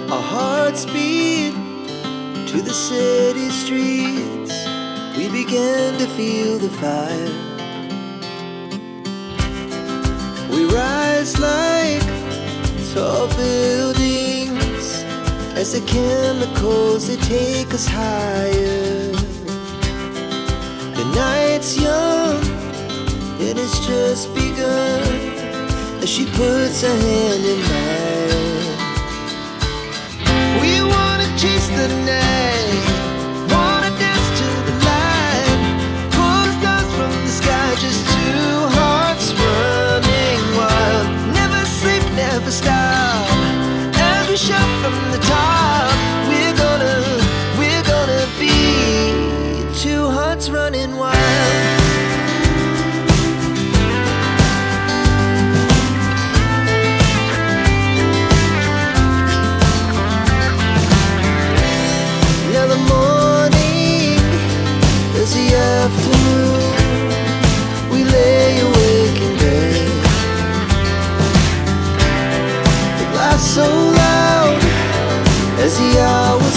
Our hearts beat to the city streets. We began to feel the fire. We rise like tall buildings as the chemicals, they take us higher. The night's young and it's just begun as she puts her hand in mine. We wanna chase the night, wanna dance to the light, pull stars from the sky, just two hearts running wild. Never sleep, never stop, as we shout from the top. We're gonna be two hearts running wild. Now the morning is the afternoon. We lay awake in bed. The laughs so loud as the hours